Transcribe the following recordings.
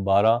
12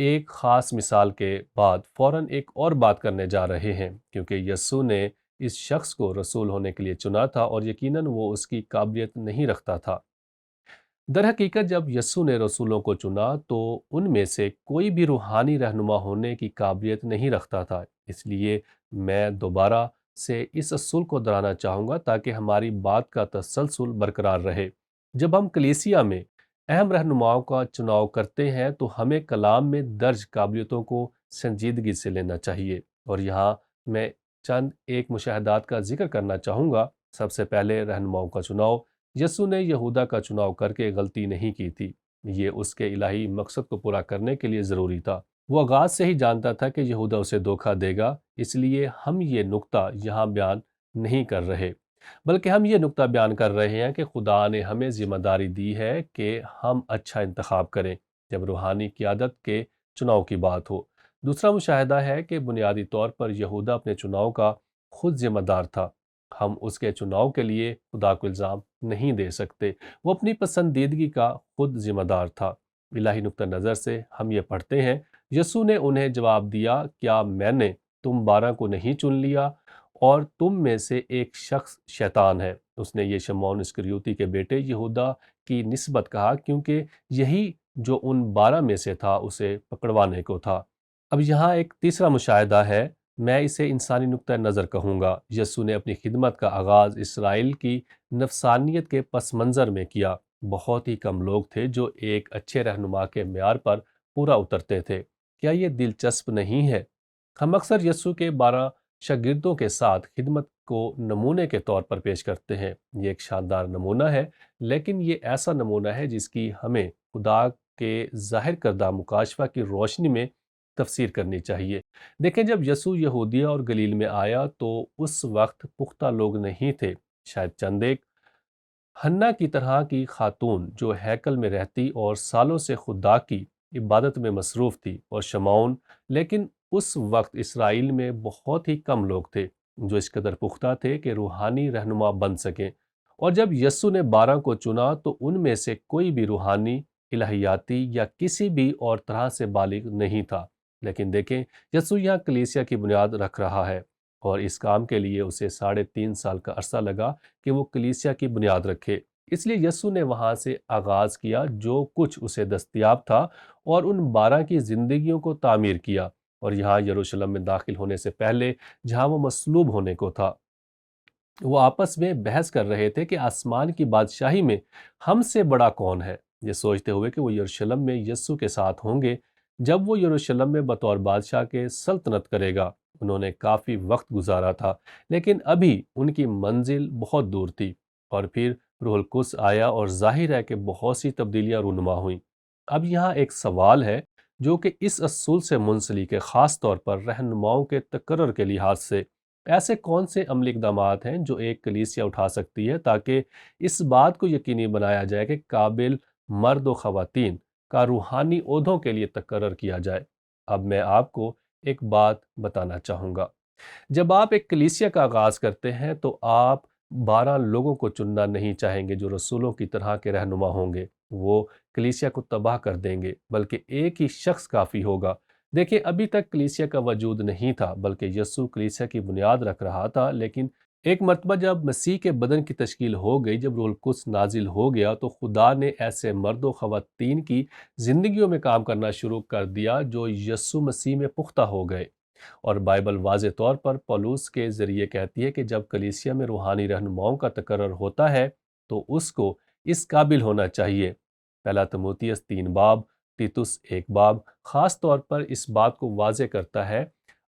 ایک خاص مثال کے بعد فوراً ایک اور بات کرنے جا رہے ہیں، کیونکہ یسوع نے اس شخص کو رسول ہونے کے لیے چنا تھا اور یقیناً وہ اس کی قابلیت نہیں رکھتا تھا۔ در حقیقت جب یسوع نے رسولوں کو چنا تو ان میں سے کوئی بھی روحانی رہنما ہونے کی قابلیت نہیں رکھتا تھا۔ اس لیے میں دوبارہ سے اس اصول کو دہرانا چاہوں گا تاکہ ہماری بات کا تسلسل برقرار رہے۔ جب ہم کلیسیا میں اہم رہنماؤں کا چناؤ کرتے ہیں تو ہمیں کلام میں درج قابلیتوں کو سنجیدگی سے لینا چاہیے، اور یہاں میں چند ایک مشاہدات کا ذکر کرنا چاہوں گا۔ سب سے پہلے رہنماؤں کا چناؤ۔ یسوع نے یہودا کا چناؤ کر کے غلطی نہیں کی تھی، یہ اس کے الہی مقصد کو پورا کرنے کے لیے ضروری تھا۔ وہ آغاز سے ہی جانتا تھا کہ یہودا اسے دھوکہ دے گا، اس لیے ہم یہ نقطہ یہاں بیان نہیں کر رہے، بلکہ ہم یہ نقطہ بیان کر رہے ہیں کہ خدا نے ہمیں ذمہ داری دی ہے کہ ہم اچھا انتخاب کریں جب روحانی قیادت کے چناؤ کی بات ہو۔ دوسرا مشاہدہ ہے کہ بنیادی طور پر یہودا اپنے چناؤ کا خود ذمہ دار تھا۔ ہم اس کے چناؤ کے لیے خدا کو الزام نہیں دے سکتے، وہ اپنی پسندیدگی کا خود ذمہ دار تھا۔ الہی نقطہ نظر سے ہم یہ پڑھتے ہیں، یسوع نے انہیں جواب دیا، کیا میں نے تم 12 کو نہیں چن لیا اور تم میں سے ایک شخص شیطان ہے؟ اس نے یہ شمعون اسکریوتی کے بیٹے یہودا کی نسبت کہا، کیونکہ یہی جو ان 12 میں سے تھا اسے پکڑوانے کو تھا۔ اب یہاں ایک تیسرا مشاہدہ ہے، میں اسے انسانی نقطہ نظر کہوں گا۔ یسوع نے اپنی خدمت کا آغاز اسرائیل کی نفسانیت کے پس منظر میں کیا۔ بہت ہی کم لوگ تھے جو ایک اچھے رہنما کے معیار پر پورا اترتے تھے۔ کیا یہ دلچسپ نہیں ہے؟ ہم اکثر یسوع کے 12 شاگردوں کے ساتھ خدمت کو نمونے کے طور پر پیش کرتے ہیں۔ یہ ایک شاندار نمونہ ہے، لیکن یہ ایسا نمونہ ہے جس کی ہمیں خدا کے ظاہر کردہ مکاشفہ کی روشنی میں تفسیر کرنی چاہیے۔ دیکھیں، جب یسوع یہودیہ اور گلیل میں آیا تو اس وقت پختہ لوگ نہیں تھے، شاید چند ایک۔ حنا کی طرح کی خاتون جو ہیکل میں رہتی اور سالوں سے خدا کی عبادت میں مصروف تھی، اور شمعون، لیکن اس وقت اسرائیل میں بہت ہی کم لوگ تھے جو اس قدر پختہ تھے کہ روحانی رہنما بن سکیں۔ اور جب یسوع نے 12 کو چنا تو ان میں سے کوئی بھی روحانی، الہیاتی یا کسی بھی اور طرح سے بالغ نہیں تھا۔ لیکن دیکھیں، یسوع یہاں کلیسیا کی بنیاد رکھ رہا ہے، اور اس کام کے لیے اسے 3.5 سال کا عرصہ لگا کہ وہ کلیسیا کی بنیاد رکھے۔ اس لیے یسوع نے وہاں سے آغاز کیا جو کچھ اسے دستیاب تھا، اور ان 12 کی زندگیوں کو تعمیر کیا، اور یہاں یروشلم میں داخل ہونے سے پہلے جہاں وہ مصلوب ہونے کو تھا، وہ آپس میں بحث کر رہے تھے کہ آسمان کی بادشاہی میں ہم سے بڑا کون ہے، یہ سوچتے ہوئے کہ وہ یروشلم میں یسوع کے ساتھ ہوں گے جب وہ یروشلم میں بطور بادشاہ کے سلطنت کرے گا۔ انہوں نے کافی وقت گزارا تھا، لیکن ابھی ان کی منزل بہت دور تھی، اور پھر روح القدس آیا اور ظاہر ہے کہ بہت سی تبدیلیاں رونما ہوئیں۔ اب یہاں ایک سوال ہے جو کہ اس اصول سے منسلک ہے، خاص طور پر رہنماؤں کے تقرر کے لحاظ سے۔ ایسے کون سے عملی اقدامات ہیں جو ایک کلیسیا اٹھا سکتی ہے تاکہ اس بات کو یقینی بنایا جائے کہ قابل مرد و خواتین کا روحانی عہدوں کے لیے تقرر کیا جائے؟ اب میں آپ کو ایک بات بتانا چاہوں گا۔ جب آپ ایک کلیسیا کا آغاز کرتے ہیں تو آپ 12 لوگوں کو چننا نہیں چاہیں گے جو رسولوں کی طرح کے رہنما ہوں گے، وہ کلیسیا کو تباہ کر دیں گے، بلکہ ایک ہی شخص کافی ہوگا۔ دیکھیں، ابھی تک کلیسیا کا وجود نہیں تھا، بلکہ یسوع کلیسیا کی بنیاد رکھ رہا تھا، لیکن ایک مرتبہ جب مسیح کے بدن کی تشکیل ہو گئی، جب روح القدس نازل ہو گیا، تو خدا نے ایسے مرد و خواتین کی زندگیوں میں کام کرنا شروع کر دیا جو یسوع مسیح میں پختہ ہو گئے۔ اور بائبل واضح طور پر پولس کے ذریعے کہتی ہے کہ جب کلیسیا میں روحانی رہنماؤں کا تقرر ہوتا ہے تو اس کو اس قابل ہونا چاہیے۔ پہلا تموتیس 3 باب، تیتس 1 باب خاص طور پر اس بات کو واضح کرتا ہے۔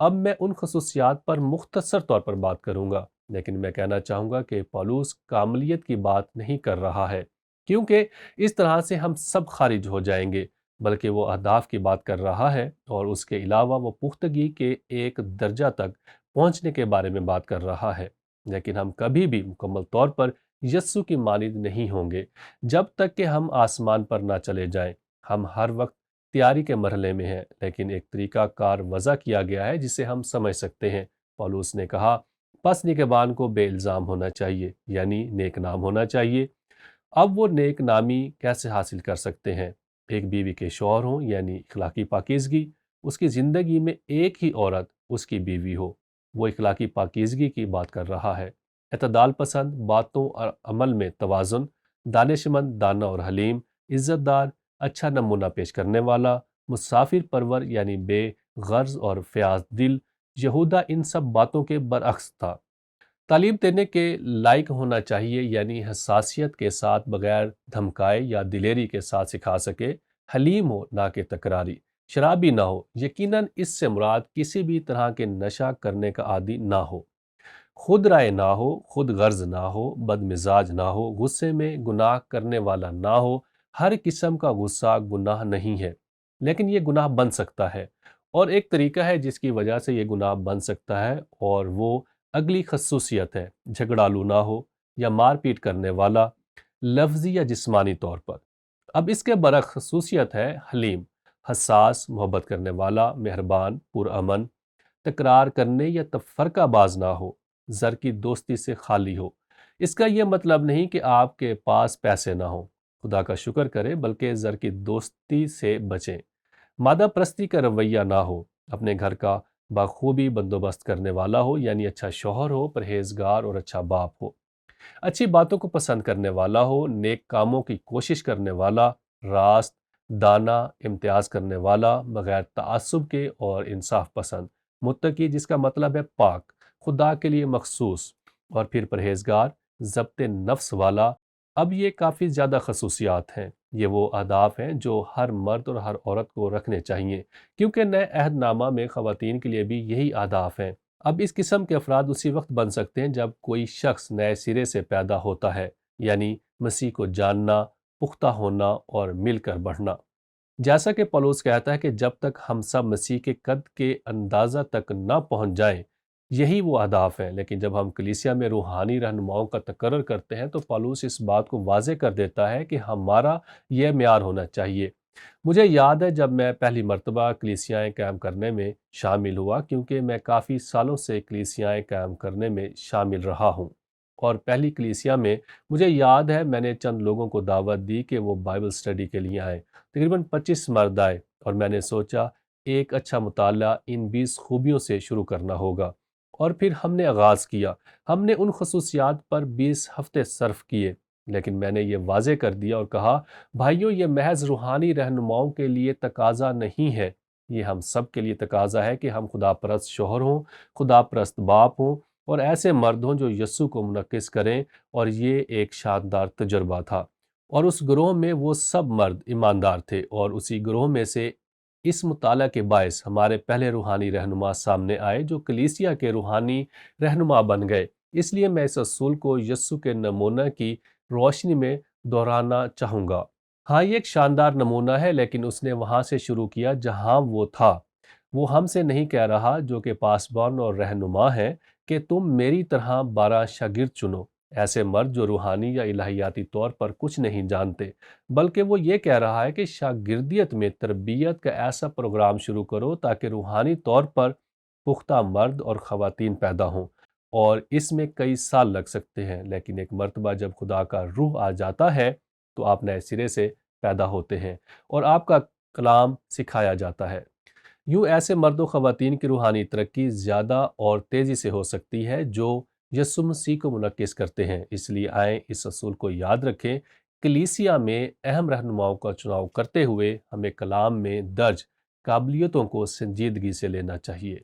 اب میں ان خصوصیات پر مختصر طور پر بات کروں گا، لیکن میں کہنا چاہوں گا کہ پولس کاملیت کی بات نہیں کر رہا ہے، کیونکہ اس طرح سے ہم سب خارج ہو جائیں گے، بلکہ وہ اہداف کی بات کر رہا ہے، اور اس کے علاوہ وہ پختگی کے ایک درجہ تک پہنچنے کے بارے میں بات کر رہا ہے۔ لیکن ہم کبھی بھی مکمل طور پر یسوع کی مانند نہیں ہوں گے جب تک کہ ہم آسمان پر نہ چلے جائیں۔ ہم ہر وقت تیاری کے مرحلے میں ہیں، لیکن ایک طریقہ کار وضع کیا گیا ہے جسے ہم سمجھ سکتے ہیں۔ پولس نے کہا، پس نگہبان کو بے الزام ہونا چاہیے، یعنی نیک نام ہونا چاہیے۔ اب وہ نیک نامی کیسے حاصل کر سکتے ہیں؟ ایک بیوی کے شوہر ہوں یعنی اخلاقی پاکیزگی، اس کی زندگی میں ایک ہی عورت اس کی بیوی ہو، وہ اخلاقی پاکیزگی کی بات کر رہا ہے۔ اعتدال پسند، باتوں اور عمل میں توازن، دانش مند، دانا اور حلیم، عزت دار، اچھا نمونہ پیش کرنے والا، مسافر پرور یعنی بے غرض اور فیاض دل۔ یہودا ان سب باتوں کے برعکس تھا۔ تعلیم دینے کے لائق ہونا چاہیے یعنی حساسیت کے ساتھ بغیر دھمکائے یا دلیری کے ساتھ سکھا سکے، حلیم ہو نہ کہ تکراری، شرابی نہ ہو، یقیناً اس سے مراد کسی بھی طرح کے نشہ کرنے کا عادی نہ ہو، خود رائے نہ ہو، خود غرض نہ ہو، بد مزاج نہ ہو، غصے میں گناہ کرنے والا نہ ہو۔ ہر قسم کا غصہ گناہ نہیں ہے، لیکن یہ گناہ بن سکتا ہے، اور ایک طریقہ ہے جس کی وجہ سے یہ گناہ بن سکتا ہے، اور وہ اگلی خصوصیت ہے، جھگڑالو نہ ہو یا مار پیٹ کرنے والا لفظی یا جسمانی طور پر۔ اب اس کے برعکس خصوصیت ہے حلیم، حساس، محبت کرنے والا، مہربان، پرامن، تکرار کرنے یا تفرقہ باز نہ ہو، زر کی دوستی سے خالی ہو۔ اس کا یہ مطلب نہیں کہ آپ کے پاس پیسے نہ ہوں، خدا کا شکر کریں، بلکہ زر کی دوستی سے بچیں۔ مادہ پرستی کا رویہ نہ ہو، اپنے گھر کا بخوبی بندوبست کرنے والا ہو، یعنی اچھا شوہر ہو، پرہیزگار اور اچھا باپ ہو، اچھی باتوں کو پسند کرنے والا ہو، نیک کاموں کی کوشش کرنے والا، راست، دانا، امتیاز کرنے والا، بغیر تعصب کے اور انصاف پسند، متقی جس کا مطلب ہے پاک، خدا کے لیے مخصوص، اور پھر پرہیزگار، ضبط نفس والا۔ اب یہ کافی زیادہ خصوصیات ہیں، یہ وہ اہداف ہیں جو ہر مرد اور ہر عورت کو رکھنے چاہیے، کیونکہ نئے عہد نامہ میں خواتین کے لیے بھی یہی اہداف ہیں۔ اب اس قسم کے افراد اسی وقت بن سکتے ہیں جب کوئی شخص نئے سرے سے پیدا ہوتا ہے، یعنی مسیح کو جاننا، پختہ ہونا اور مل کر بڑھنا۔ جیسا کہ پولس کہتا ہے کہ جب تک ہم سب مسیح کے قد کے اندازہ تک نہ پہنچ جائیں، یہی وہ اہداف ہیں۔ لیکن جب ہم کلیسیا میں روحانی رہنماؤں کا تقرر کرتے ہیں تو پولس اس بات کو واضح کر دیتا ہے کہ ہمارا یہ معیار ہونا چاہیے۔ مجھے یاد ہے جب میں پہلی مرتبہ کلیسیائیں قائم کرنے میں شامل ہوا، کیونکہ میں کافی سالوں سے کلیسیائیں قائم کرنے میں شامل رہا ہوں، اور پہلی کلیسیا میں مجھے یاد ہے میں نے چند لوگوں کو دعوت دی کہ وہ بائبل سٹڈی کے لیے آئیں۔ تقریباً 25 مرد آئے، اور میں نے سوچا ایک اچھا مطالعہ ان 20 خوبیوں سے شروع کرنا ہوگا، اور پھر ہم نے آغاز کیا۔ ہم نے ان خصوصیات پر 20 ہفتے صرف کیے، لیکن میں نے یہ واضح کر دیا اور کہا، بھائیوں، یہ محض روحانی رہنماؤں کے لیے تقاضا نہیں ہے، یہ ہم سب کے لیے تقاضا ہے کہ ہم خدا پرست شوہر ہوں، خدا پرست باپ ہوں، اور ایسے مرد ہوں جو یسوع کو منعکس کریں۔ اور یہ ایک شاندار تجربہ تھا، اور اس گروہ میں وہ سب مرد ایماندار تھے، اور اسی گروہ میں سے اس مطالعہ کے باعث ہمارے پہلے روحانی رہنما سامنے آئے جو کلیسیا کے روحانی رہنما بن گئے۔ اس لیے میں اس اصول کو یسوع کے نمونہ کی روشنی میں دہرانا چاہوں گا۔ ہاں، یہ ایک شاندار نمونہ ہے، لیکن اس نے وہاں سے شروع کیا جہاں وہ تھا۔ وہ ہم سے نہیں کہہ رہا جو کہ پاسبان اور رہنما ہیں کہ تم میری طرح 12 شاگرد چنو، ایسے مرد جو روحانی یا الہیاتی طور پر کچھ نہیں جانتے، بلکہ وہ یہ کہہ رہا ہے کہ شاگردیت میں تربیت کا ایسا پروگرام شروع کرو تاکہ روحانی طور پر پختہ مرد اور خواتین پیدا ہوں، اور اس میں کئی سال لگ سکتے ہیں، لیکن ایک مرتبہ جب خدا کا روح آ جاتا ہے تو آپ نئے سرے سے پیدا ہوتے ہیں اور آپ کا کلام سکھایا جاتا ہے۔ یوں ایسے مرد و خواتین کی روحانی ترقی زیادہ اور تیزی سے ہو سکتی ہے جو یسوع مسیح کو منعکس کرتے ہیں۔ اس لیے آئیں اس اصول کو یاد رکھیں، کلیسیا میں اہم رہنماؤں کا چناؤ کرتے ہوئے ہمیں کلام میں درج قابلیتوں کو سنجیدگی سے لینا چاہیے۔